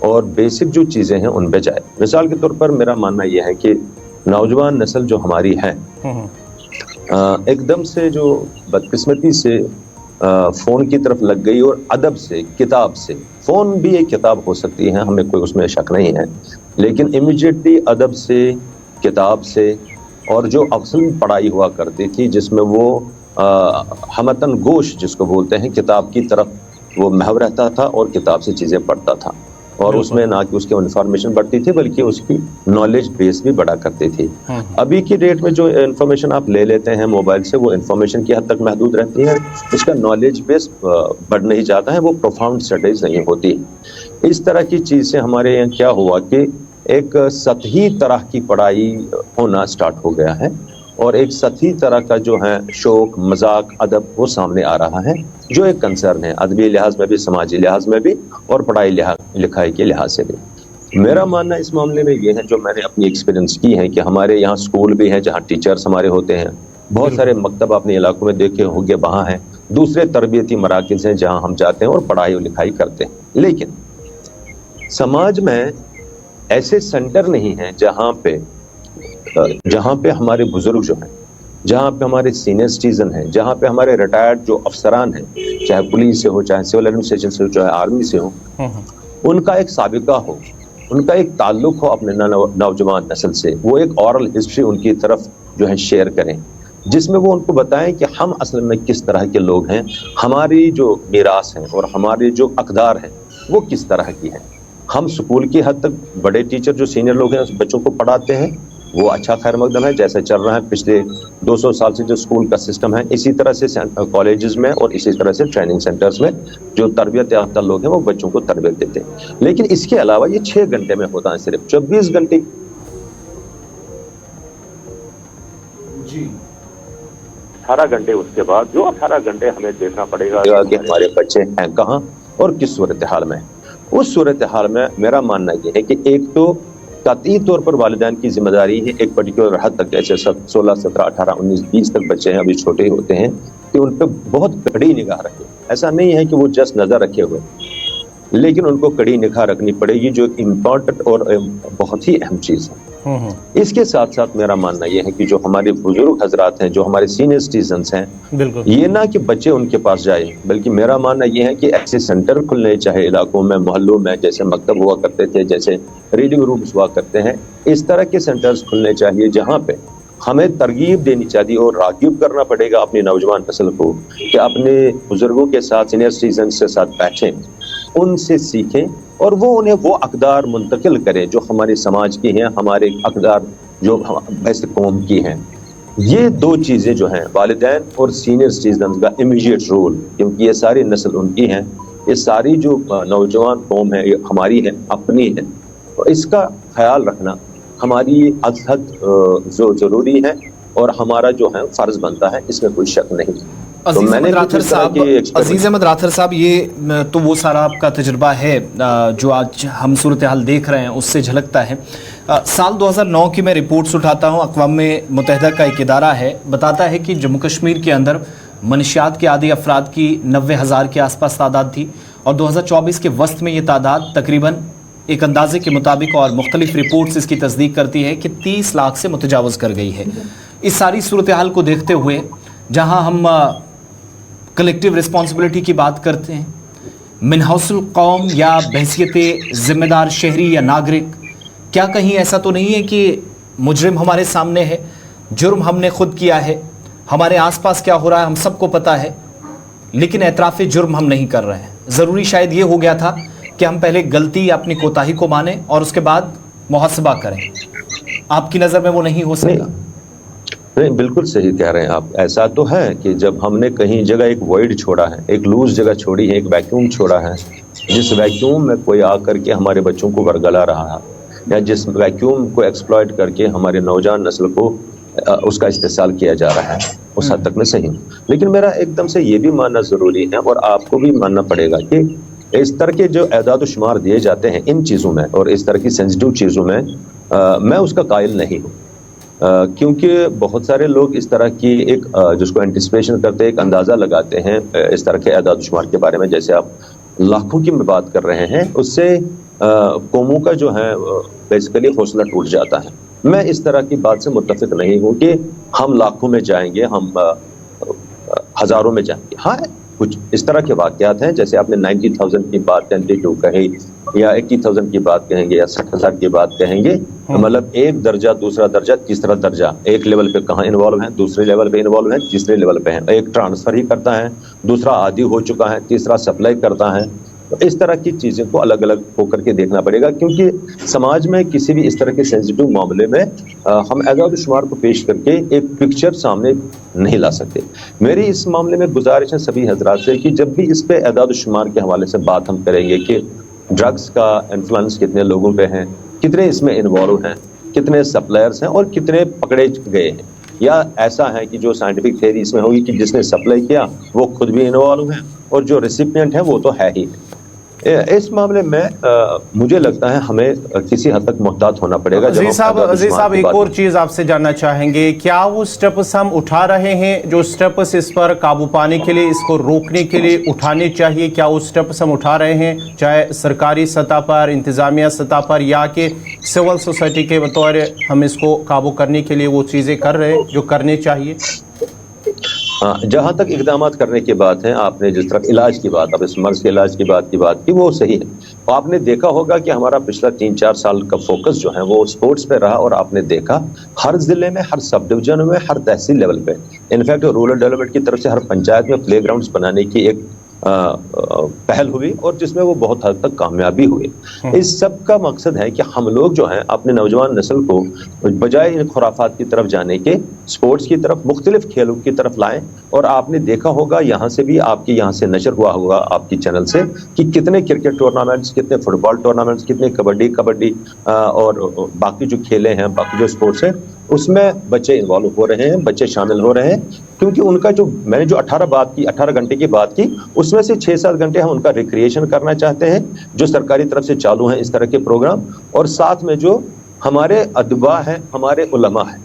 اور بیسک جو چیزیں ہیں ان پہ جائے. مثال کے طور پر میرا ماننا یہ ہے کہ نوجوان نسل جو ہماری ہے ایک دم سے جو بدقسمتی سے فون کی طرف لگ گئی اور ادب سے کتاب سے. فون بھی ایک کتاب ہو سکتی ہے, ہمیں کوئی اس میں شک نہیں ہے, لیکن امیڈیٹلی ادب سے کتاب سے اور جو اصل پڑھائی ہوا کرتی تھی جس میں وہ ہمتن گوش جس کو بولتے ہیں کتاب کی طرف وہ محو رہتا تھا اور کتاب سے چیزیں پڑھتا تھا, اور اس میں نہ کہ اس کی انفارمیشن بڑھتی تھی بلکہ اس کی نالج بیس بھی بڑھا کرتی تھی. ابھی کی ڈیٹ میں جو انفارمیشن آپ لے لیتے ہیں موبائل سے وہ انفارمیشن کی حد تک محدود رہتی ہے, اس کا نالج بیس بڑھ نہیں جاتا ہے, وہ پروفاؤنڈ اسٹڈیز نہیں ہوتی. اس طرح کی چیز سے ہمارے یہاں کیا ہوا کہ ایک سطحی طرح کی پڑھائی ہونا سٹارٹ ہو گیا ہے اور ایک سطحی طرح کا جو ہے شوق مذاق ادب وہ سامنے آ رہا ہے, جو ایک کنسرن ہے ادبی لحاظ میں بھی سماجی لحاظ میں بھی اور پڑھائی لکھائی کے لحاظ سے بھی. میرا ماننا اس معاملے میں یہ ہے جو میں نے اپنی ایکسپیرینس کی ہے کہ ہمارے یہاں اسکول بھی ہیں جہاں ٹیچرز ہمارے ہوتے ہیں, بہت سارے مکتب اپنے علاقوں میں دیکھے ہوں گے وہاں ہیں, دوسرے تربیتی مراکز ہیں جہاں ہم جاتے ہیں اور پڑھائی و لکھائی کرتے ہیں. لیکن سماج میں ایسے سینٹر نہیں ہیں جہاں پہ ہمارے بزرگ جو ہیں, جہاں پہ ہمارے سینئر سٹیزن ہیں, جہاں پہ ہمارے ریٹائرڈ جو افسران ہیں, چاہے پولیس سے ہو, چاہے سول ایڈمنسٹریشن سے ہو, چاہے آرمی سے ہو, ان کا ایک سابقہ ہو, ان کا ایک تعلق ہو اپنے نوجوان نسل سے, وہ ایک اورل ہسٹری ان کی طرف جو ہے شیئر کریں جس میں وہ ان کو بتائیں کہ ہم اصل میں کس طرح کے لوگ ہیں, ہماری جو میراث ہیں اور ہمارے جو اقدار ہیں وہ کس طرح کی ہیں. ہم سکول کی حد تک بڑے ٹیچر جو سینئر لوگ ہیں بچوں کو پڑھاتے ہیں, وہ اچھا خیر مقدم ہے جیسا چل رہا ہے پچھلے 200 سال سے جو اسکول کا سسٹم ہے, اسی طرح سے کالجز میں اور اسی طرح سے ٹریننگ سینٹرز میں جو تربیت یافتہ لوگ ہیں وہ بچوں کو تربیت دیتے ہیں. لیکن اس کے علاوہ یہ 6 گھنٹے میں ہوتا ہے, صرف 24 گھنٹے 18 گھنٹے اس کے بعد جو 18 گھنٹے ہمیں دیکھنا پڑے گا کہ ہمارے بچے ہیں کہاں اور کس صورتحال میں. اس صورتحال میں میرا ماننا یہ ہے کہ ایک تو قطعی طور پر والدین کی ذمہ داری ہے ایک پرٹیکولر حد تک, جیسے 16 17 18 19 20 تک بچے ہیں ابھی چھوٹے ہوتے ہیں, کہ ان پہ بہت کڑی نگاہ رکھے. ایسا نہیں ہے کہ وہ جسٹ نظر رکھے ہوئے, لیکن ان کو کڑی نگاہ رکھنی پڑے گی جو ایک امپورٹنٹ اور بہت ہی اہم چیز ہے. اس کے ساتھ ساتھ میرا ماننا یہ ہے کہ جو ہمارے بزرگ حضرات ہیں, جو ہمارے سینئر سٹیزنز ہیں, یہ نہ کہ بچے ان کے پاس جائیں, بلکہ میرا ماننا یہ ہے کہ ایسے سینٹر کھلنے چاہے علاقوں میں, محلوں میں, جیسے مکتب ہوا کرتے تھے, جیسے ریڈنگ رومز ہوا کرتے ہیں, اس طرح کے سینٹرز کھلنے چاہیے جہاں پہ ہمیں ترغیب دینی چاہیے اور راغب کرنا پڑے گا اپنی نوجوان نسل کو کہ اپنے بزرگوں کے ساتھ, سینئر سٹیزنز کے ساتھ بیٹھیں, ان سے سیکھیں اور وہ انہیں وہ اقدار منتقل کریں جو ہمارے سماج کی ہیں, ہمارے اقدار جو ایسے قوم کی ہیں. یہ 2 چیزیں جو ہیں والدین اور سینئر سٹیزنز کا امیڈیٹ رول, کیونکہ یہ ساری نسل ان کی ہیں, یہ ساری جو نوجوان قوم ہے یہ ہماری ہے, اپنی ہے, اور اس کا خیال رکھنا ہماری ازحد جو ضروری ہے اور ہمارا جو ہے فرض بنتا ہے, اس میں کوئی شک نہیں. عزیز احمد راتھر صاحب, یہ تو وہ سارا آپ کا تجربہ ہے جو آج ہم صورتحال دیکھ رہے ہیں اس سے جھلکتا ہے. سال 2009 کی میں رپورٹس اٹھاتا ہوں, اقوام متحدہ کا ایک ادارہ ہے, بتاتا ہے کہ جموں کشمیر کے اندر منشیات کے عادی افراد کی 90,000 کے آس پاس تعداد تھی, اور 2024 کے وسط میں یہ تعداد تقریباً ایک اندازے کے مطابق, اور مختلف رپورٹس اس کی تصدیق کرتی ہے کہ 30 لاکھ سے متجاوز کر گئی ہے. اس ساری صورتحال کو دیکھتے ہوئے جہاں ہم کلیکٹیو رسپانسبلٹی کی بات کرتے ہیں, منحوس القوم یا بحیثیت ذمہ دار شہری یا ناگرک, کیا کہیں ایسا تو نہیں ہے کہ مجرم ہمارے سامنے ہے, جرم ہم نے خود کیا ہے, ہمارے آس پاس کیا ہو رہا ہے ہم سب کو پتہ ہے, لیکن اعتراف جرم ہم نہیں کر رہے ہیں. ضروری شاید یہ ہو گیا تھا کہ ہم پہلے غلطی یا اپنی کوتاہی کو مانیں اور اس کے بعد محاسبہ کریں. آپ کی نظر میں وہ نہیں ہو سکتا؟ نہیں, بالکل صحیح کہہ رہے ہیں آپ. ایسا تو ہے کہ جب ہم نے کہیں جگہ ایک وائڈ چھوڑا ہے, ایک لوز جگہ چھوڑی ہے, ایک ویکیوم چھوڑا ہے, جس ویکیوم میں کوئی آ کر کے ہمارے بچوں کو ورگلا رہا ہے, یا جس ویکیوم کو ایکسپلائٹ کر کے ہمارے نوجوان نسل کو اس کا استحصال کیا جا رہا ہے, اس حد تک میں صحیح ہوں. لیکن میرا ایک دم سے یہ بھی ماننا ضروری ہے اور آپ کو بھی ماننا پڑے گا کہ اس طرح کے جو اعداد و شمار دیے جاتے ہیں ان چیزوں میں اور اس طرح کی سینسٹیو چیزوں میں اس کا قائل نہیں ہوں, کیونکہ بہت سارے لوگ اس طرح کی ایک جس کو اینٹیسپیشن کرتے ہیں, ایک اندازہ لگاتے ہیں اس طرح کے اعداد و شمار کے بارے میں, جیسے آپ لاکھوں کی میں بات کر رہے ہیں, اس سے قوموں کا جو ہے بیسیکلی حوصلہ ٹوٹ جاتا ہے. میں اس طرح کی بات سے متفق نہیں ہوں کہ ہم لاکھوں میں جائیں گے, ہم ہزاروں میں جائیں گے. ہاں کچھ اس طرح کے واقعات ہیں, جیسے آپ نے 90,000 کی بات 22 کہی, یا 80,000 کی بات کہیں گے, یا 60,000 کی بات کہیں گے. مطلب ایک درجہ, دوسرا درجہ, تیسرا درجہ, ایک لیول پہ کہاں انوالو ہیں, دوسرے لیول پہ انوالو ہیں, تیسرے لیول پہ ہیں. ایک ٹرانسفر ہی کرتا ہے, دوسرا عادی ہو چکا ہے, تیسرا سپلائی کرتا ہے. تو اس طرح کی چیزیں کو الگ الگ ہو کر کے دیکھنا پڑے گا, کیونکہ سماج میں کسی بھی اس طرح کے سینسیٹیو معاملے میں ہم اعداد و شمار کو پیش کر کے ایک پکچر سامنے نہیں لا سکتے. میری اس معاملے میں گزارش ہے سبھی حضرات سے کہ جب بھی اس پہ اعداد و شمار کے حوالے سے بات ہم کریں گے کہ ڈرگس کا انفلوئنس کتنے لوگوں پہ ہیں, کتنے اس میں انوالو ہیں, کتنے سپلائرز ہیں اور کتنے پکڑے گئے ہیں, یا ایسا ہے کہ جو سائنٹیفک تھیوری اس میں ہوگی کہ جس نے سپلائی کیا وہ خود بھی انوالو ہیں اور جو ریسیپینٹ ہیں وہ تو ہے ہی. اس معاملے میں مجھے لگتا ہے ہمیں کسی حد تک محتاط ہونا پڑے گا. عزیز صاحب ایک اور چیز آپ سے جاننا چاہیں گے, کیا وہ سٹیپس ہم اٹھا رہے ہیں جو سٹیپس اس پر قابو پانے کے لیے, اس کو روکنے کے لیے اٹھانے چاہیے, کیا وہ سٹیپس ہم اٹھا رہے ہیں, چاہے سرکاری سطح پر, انتظامیہ سطح پر, یا کہ سول سوسائٹی کے بطور ہم اس کو قابو کرنے کے لیے وہ چیزیں کر رہے ہیں جو کرنے چاہیے؟ جہاں تک اقدامات کرنے کی بات ہے, آپ نے جس طرح علاج کی بات, اب اس مرض کے علاج کی بات کی, وہ صحیح ہے. آپ نے دیکھا ہوگا کہ ہمارا پچھلا 3-4 سال کا فوکس جو ہے وہ سپورٹس پہ رہا, اور آپ نے دیکھا ہر ضلع میں, ہر سب ڈویژن میں, ہر تحصیل لیول پہ, انفیکٹ رورل ڈیولپمنٹ کی طرف سے ہر پنچایت میں پلے گراؤنڈز بنانے کی ایک پہل ہوئی, اور جس میں وہ بہت حد تک کامیابی ہوئی. اس سب کا مقصد ہے کہ ہم لوگ جو ہیں اپنے نوجوان نسل کو بجائے ان خرافات کی طرف جانے کے سپورٹس کی طرف, مختلف کھیلوں کی طرف لائیں. اور آپ نے دیکھا ہوگا یہاں سے بھی, آپ کے یہاں سے نشر ہوا ہوگا آپ کی چینل سے, کہ کتنے کرکٹ ٹورنامنٹس, کتنے فٹ بال ٹورنامنٹس, کتنے کبڈی اور باقی جو کھیلے ہیں, باقی جو سپورٹس ہیں, اس میں بچے انوالو ہو رہے ہیں, بچے شامل ہو رہے ہیں. کیونکہ ان کا جو میں نے جو 18 گھنٹے کی بات کی, اس میں سے 6-7 گھنٹے ہم ان کا ریکریشن کرنا چاہتے ہیں, جو سرکاری طرف سے چالو ہیں اس طرح کے پروگرام. اور ساتھ میں جو ہمارے ادبا ہیں, ہمارے علماء ہیں,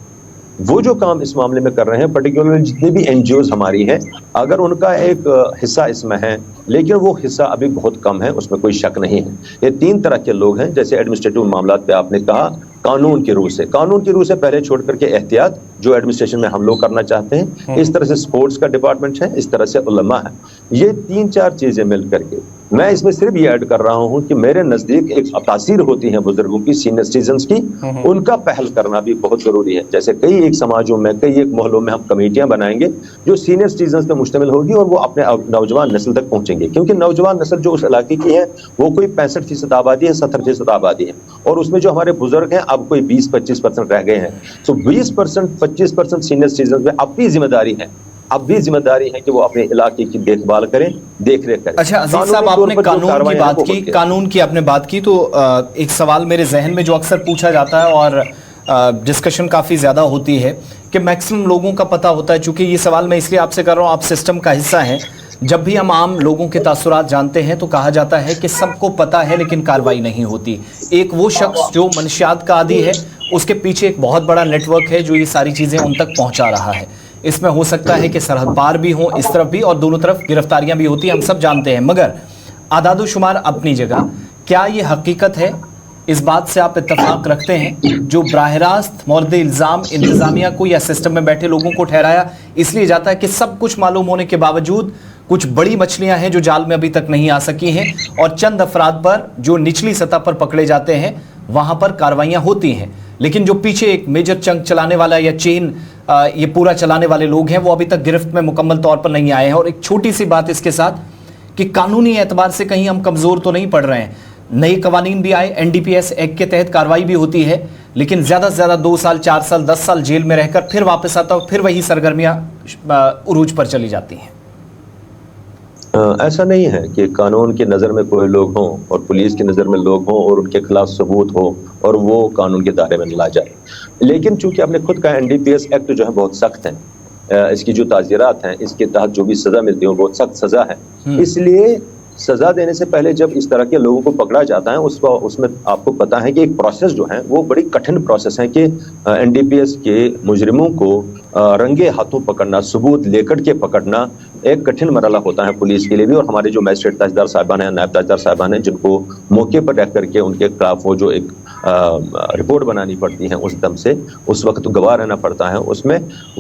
وہ جو کام اس معاملے میں کر رہے ہیں, پرٹیکولرلی جتنی بھی NGOز ہماری ہیں, اگر ان کا ایک حصہ اس میں ہے, لیکن وہ حصہ ابھی بہت کم ہے, اس میں کوئی شک نہیں ہے. یہ 3 طرح کے لوگ ہیں, جیسے ایڈمنسٹریٹو معاملات پہ آپ نے کہا, قانون کی روح سے پہلے چھوڑ کر کے احتیاط جو ایڈمنسٹریشن میں ہم لوگ کرنا چاہتے ہیں, اس طرح سے سپورٹس کا ڈپارٹمنٹ ہے, اس طرح سے علماء ہے. یہ 3-4 چیزیں مل کر کے, میں اس میں صرف یہ ایڈ کر رہا ہوں کہ میرے نزدیک ایک تاثیر ہوتی ہے بزرگوں کی, سینئر سٹیزنز کی, ان کا پہل کرنا بھی بہت ضروری ہے. جیسے کئی ایک سماجوں میں, کئی ایک محلوں میں ہم کمیٹیاں بنائیں گے جو سینئر سٹیزنز پہ مشتمل ہوگی, اور وہ اپنے نوجوان نسل تک پہنچیں گے. کیونکہ نوجوان نسل جو اس علاقے کی ہے وہ کوئی 65% آبادی ہے, 70% آبادی ہے, اور اس میں جو ہمارے بزرگ ہیں اب کوئی 20-25% رہ گئے ہیں. تو 20%-25% سینئر سٹیزنز میں اب بھی ذمہ داری ہے, اب بھی ذمہ داری ہے کہ وہ اپنے علاقے کی دیکھ بھال کریں, دیکھ ریکھ کریں. اچھا عزیز صاحب, آپ نے قانون کی آپ نے بات کی, تو ایک سوال میرے ذہن میں جو اکثر پوچھا جاتا ہے اور ڈسکشن کافی زیادہ ہوتی ہے کہ میکسیمم لوگوں کا پتہ ہوتا ہے, چونکہ یہ سوال میں اس لیے آپ سے کر رہا ہوں, آپ سسٹم کا حصہ ہیں, جب بھی ہم عام لوگوں کے تاثرات جانتے ہیں تو کہا جاتا ہے کہ سب کو پتہ ہے لیکن کارروائی نہیں ہوتی. ایک وہ شخص جو منشیات کا عادی ہے, اس کے پیچھے ایک بہت بڑا نیٹ ورک ہے جو یہ ساری چیزیں ان تک پہنچا رہا ہے. اس میں ہو سکتا ہے کہ سرحد پار بھی ہوں اس طرف بھی, اور دونوں طرف گرفتاریاں بھی ہوتی ہیں, ہم سب جانتے ہیں. مگر اعداد و شمار اپنی جگہ, کیا یہ حقیقت ہے, اس بات سے آپ اتفاق رکھتے ہیں, جو براہ راست مورد الزام انتظامیہ کو یا سسٹم میں بیٹھے لوگوں کو ٹھہرایا اس لیے جاتا ہے کہ سب کچھ معلوم ہونے کے باوجود کچھ بڑی مچھلیاں ہیں جو جال میں ابھی تک نہیں آ سکی ہیں, اور چند افراد پر جو نچلی سطح پر پکڑے جاتے ہیں وہاں پر کاروائیاں ہوتی ہیں, لیکن جو پیچھے ایک میجر چنک چلانے والا یا چین یہ پورا چلانے والے لوگ ہیں وہ ابھی تک گرفت میں مکمل طور پر نہیں آئے ہیں. اور ایک چھوٹی سی بات اس کے ساتھ کہ قانونی اعتبار سے کہیں ہم کمزور تو نہیں پڑ رہے ہیں, نئے قوانین بھی آئے, NDPS ایکٹ کے تحت کارروائی بھی ہوتی ہے, لیکن زیادہ سے زیادہ 2 سال 4 سال 10 سال جیل میں رہ کر پھر واپس آتا ہو, پھر وہی سرگرمیاں عروج پر چلی جاتی ہیں. ایسا نہیں ہے کہ قانون کی نظر میں کوئی لوگ ہوں اور پولیس کی نظر میں لوگ ہوں اور ان کے خلاف ثبوت ہو اور وہ قانون کے دائرے میں لا جائے. لیکن چونکہ آپ نے خود کہا NDPS ایکٹ جو ہے بہت سخت ہے, اس کی جو تعزیرات ہیں, اس کے تحت جو بھی سزا ملتی ہے وہ بہت سخت سزا ہے. اس لیے سزا دینے سے پہلے جب اس طرح کے لوگوں کو پکڑا جاتا ہے اس میں آپ کو پتا ہے کہ ایک پروسیس جو ہے وہ بڑی کٹھن پروسیس ہے کہ NDPS کے مجرموں کو رنگے ہاتھوں پکڑنا, ثبوت لے کر کے پکڑنا, ایک کٹھن مرحلہ ہوتا ہے پولیس کے لیے بھی, اور ہمارے جو میجسٹریٹ تاجدار صاحبان ہیں, نائب تاجدار صاحبان ہیں, جن کو موقع پر رہ کر کے ان کے خلاف وہ جو ایک رپورٹ بنانی پڑتی ہے اس دم سے, اس وقت گواہ رہنا پڑتا ہے, اس میں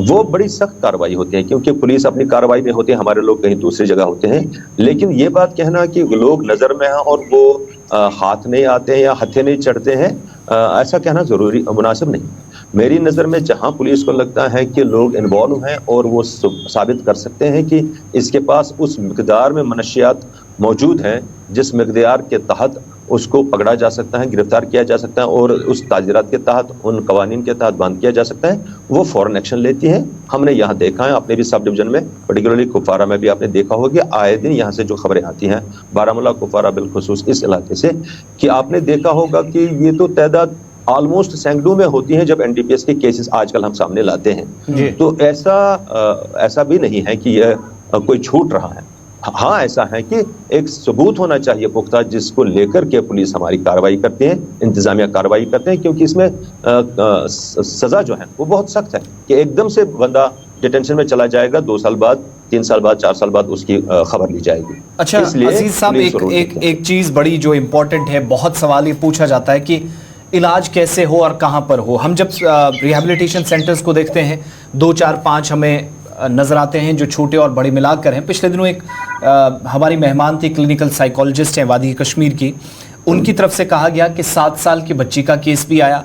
وہ بڑی سخت کارروائی ہوتی ہے, کیونکہ پولیس اپنی کارروائی میں ہوتی ہے, ہمارے لوگ کہیں دوسری جگہ ہوتے ہیں. لیکن یہ بات کہنا کہ لوگ نظر میں ہیں اور وہ ہاتھ نہیں آتے ہیں یا ہتھے نہیں چڑھتے ہیں, ایسا کہنا ضروری مناسب نہیں. میری نظر میں جہاں پولیس کو لگتا ہے کہ لوگ انوالو ہیں اور وہ ثابت کر سکتے ہیں کہ اس کے پاس اس مقدار میں منشیات موجود ہیں جس مقدار کے تحت اس کو پکڑا جا سکتا ہے, گرفتار کیا جا سکتا ہے اور اس تعزیرات کے تحت, ان قوانین کے تحت بند کیا جا سکتا ہے, وہ فوراً ایکشن لیتی ہے. ہم نے یہاں دیکھا ہے, اپنے بھی سب ڈویژن میں پرٹیکولرلی کپوارہ میں بھی آپ نے دیکھا ہوگا کہ آئے دن یہاں سے جو خبریں آتی ہیں بارہمولہ کپوارہ بالخصوص اس علاقے سے, کہ آپ نے دیکھا ہوگا کہ یہ تو تعداد آلموسٹ سینکڑوں میں ہوتی ہیں جب NDPS کے کیسز آج کل ہم سامنے لاتے ہیں. تو ایسا بھی نہیں ہے کہ یہ کوئی چھوٹ رہا ہے. ہاں ایسا ہے کہ ایک ثبوت ہونا چاہیے پختہ جس کو لے کر کے پولیس ہماری کارروائی کرتے ہیں, انتظامیہ کارروائی کرتے ہیں, کیونکہ اس میں سزا جو ہے وہ بہت سخت ہے کہ ایک دم سے بندہ ڈیٹینشن میں چلا جائے گا, 2 سال بعد 3 سال بعد 4 سال بعد اس کی خبر لی جائے گی. اچھا عزیز صاحب, ایک چیز بڑی جو امپورٹنٹ ہے, بہت سوال یہ پوچھا جاتا ہے کہ علاج کیسے ہو اور کہاں پر ہو. ہم جب ریہیبلیٹیشن سینٹرز کو دیکھتے ہیں 2 4 5 ہمیں نظر آتے ہیں جو چھوٹے اور بڑے ملا کر ہیں. پچھلے دنوں ایک ہماری مہمان تھی, کلینکل سائیکالوجسٹ ہیں وادی کشمیر کی, ان کی طرف سے کہا گیا کہ 7 سال کی بچی کا کیس بھی آیا,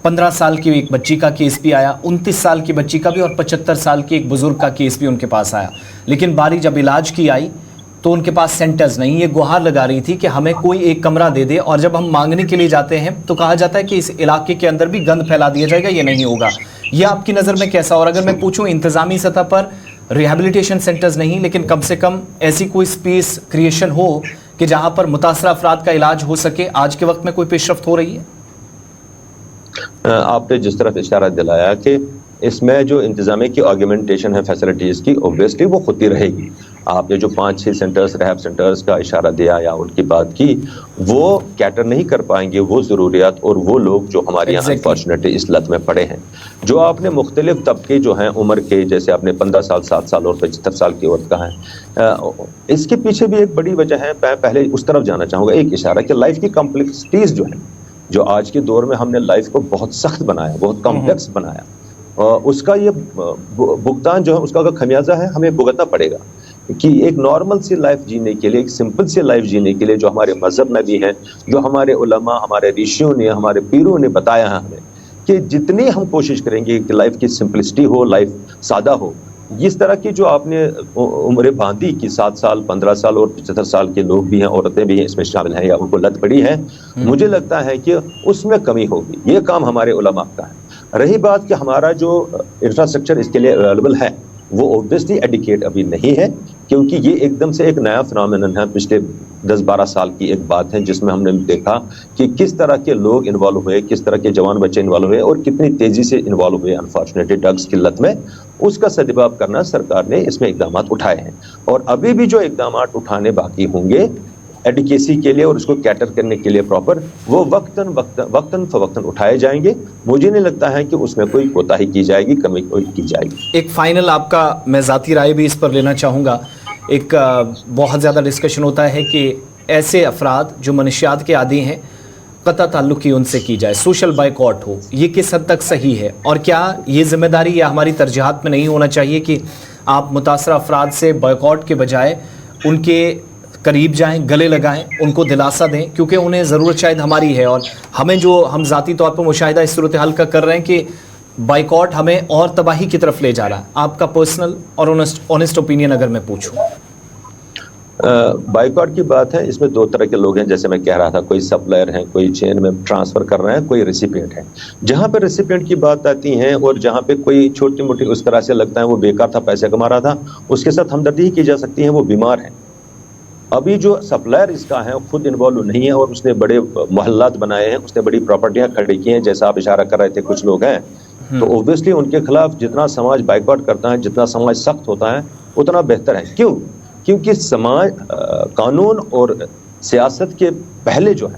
15 سال کی ایک بچی کا کیس بھی آیا, 29 سال کی بچی کا بھی, اور 75 سال کی ایک بزرگ کا کیس بھی ان کے پاس آیا. لیکن باری جب علاج کی آئی تو ان کے پاس سینٹرز نہیں. یہ گہار لگا رہی تھی کہ ہمیں کوئی ایک کمرہ دے دے, اور جب ہم مانگنے کے لیے جاتے ہیں تو کہا جاتا ہے کہ اس علاقے کے اندر بھی گند پھیلا دیا جائے گا, یہ نہیں ہوگا. یہ آپ کی نظر میں کیسا؟ اور اگر میں پوچھوں انتظامی سطح پر ریہیبلیٹیشن سینٹرز نہیں, لیکن کم سے کم ایسی کوئی اسپیس کریشن ہو کہ جہاں پر متاثرہ افراد کا علاج ہو سکے, آج کے وقت میں کوئی پیش رفت ہو رہی ہے؟ آپ نے جس طرف اشارہ دلایا کہ اس میں جو انتظامیہ کی آرگیومنٹیشن ہے فیسلٹیز کی, اوبویسلی وہ ہوتی رہے گی. آپ نے جو 5-6 سینٹرز ریہاب سینٹرز کا اشارہ دیا یا ان کی بات کی, وہ کیٹر نہیں کر پائیں گے وہ ضروریات اور وہ لوگ جو ہمارے یہاں انفارچونیٹلی اس لت میں پڑے ہیں. جو آپ نے مختلف طبقے جو ہیں عمر کے, جیسے آپ نے 15 سال 7 سال اور 75 سال کی عورت کہا ہے, اس کے پیچھے بھی ایک بڑی وجہ ہے. پہلے اس طرف جانا چاہوں گا, ایک اشارہ کہ لائف کی کمپلیکسٹیز جو ہیں, جو آج کے دور میں ہم نے لائف کو بہت سخت بنایا, بہت کمپلیکس بنایا, اس کا یہ بھگتان جو ہے اس کا خمیازہ ہے ہمیں بھگتنا پڑے گا. کہ ایک نارمل سی لائف جینے کے لیے, ایک سمپل سی لائف جینے کے لیے جو ہمارے مذہب میں بھی ہیں, جو ہمارے علماء, ہمارے رشیوں نے, ہمارے پیروں نے بتایا ہے ہمیں کہ جتنی ہم کوشش کریں گے کہ لائف کی سمپلسٹی ہو, لائف سادہ ہو. اس طرح کی جو آپ نے عمر باندھی کی 7 سال 15 سال اور 75 سال کے لوگ بھی ہیں, عورتیں بھی ہیں اس میں شامل ہیں, یا ان کو لت پڑی ہے, مجھے لگتا ہے کہ اس میں کمی ہوگی. یہ کام ہمارے علماء کا ہے. رہی بات کہ ہمارا جو انفراسٹرکچر اس کے لیے اویلیبل ہے وہ اوبویسلی ایڈیکیٹ ابھی نہیں ہے, کیونکہ یہ ایک دم سے ایک نیا فنامینن ہے. پچھلے 10-12 سال کی ایک بات ہے جس میں ہم نے دیکھا کہ کس طرح کے لوگ انوالو ہوئے, کس طرح کے جوان بچے انوالو ہوئے اور کتنی تیزی سے انوالو ہوئے انفارچونیٹلی ڈرگس کی لت میں. اس کا سدباب کرنا سرکار نے اس میں اقدامات اٹھائے ہیں, اور ابھی بھی جو اقدامات اٹھانے باقی ہوں گے ایڈیکیسی کے لیے اور اس کو کیٹر کرنے کے لیے پراپر, وہ وقتاً فوقتاً اٹھائے جائیں گے. مجھے نہیں لگتا ہے کہ اس میں کوئی کوتاہی کی جائے گی, کمی کوئی کی جائے گی. ایک فائنل آپ کا میں ذاتی رائے بھی اس پر لینا چاہوں گا. ایک بہت زیادہ ڈسکشن ہوتا ہے کہ ایسے افراد جو منشیات کے عادی ہیں قطع تعلق ہی ان سے کی جائے, سوشل بائیکاٹ ہو, یہ کس حد تک صحیح ہے؟ اور کیا یہ ذمہ داری یا ہماری ترجیحات میں نہیں ہونا چاہیے کہ آپ متاثرہ افراد سے بائیکاٹ کے بجائے ان کے قریب جائیں, گلے لگائیں, ان کو دلاسا دیں, کیونکہ انہیں ضرورت شاید ہماری ہے, اور ہمیں جو ہم ذاتی طور پر مشاہدہ اس صورتحال کا کر رہے ہیں کہ بائیکاٹ ہمیں اور تباہی کی طرف لے جا رہا ہے. آپ کا پرسنل اور آنیسٹ اوپینین اگر میں پوچھوں. بائیکاٹ کی بات ہے, اس میں 2 طرح کے لوگ ہیں, جیسے میں کہہ رہا تھا, کوئی سپلائر ہیں, کوئی چین میں ٹرانسفر کر رہے ہیں, کوئی ریسیپینٹ ہے. جہاں پہ ریسیپینٹ کی بات آتی ہے اور جہاں پہ کوئی چھوٹی موٹی اس طرح سے لگتا ہے وہ بیکار تھا, پیسے کما رہا تھا, اس کے ساتھ ہمدردی کی جا سکتی ہے, وہ بیمار ہے. ابھی جو سپلائر اس کا ہے خود انوالو نہیں ہے اور اس نے بڑے محلات بنائے ہیں, اس نے بڑی پراپرٹیاں کھڑی کی ہیں, جیسا آپ اشارہ کر رہے تھے کچھ لوگ ہیں, تو اوبویسلی ان کے خلاف جتنا سماج بائیکاٹ کرتا ہے, جتنا سماج سخت ہوتا ہے, اتنا بہتر ہے. کیوں؟ کیونکہ سماج قانون اور سیاست کے پہلے جو ہے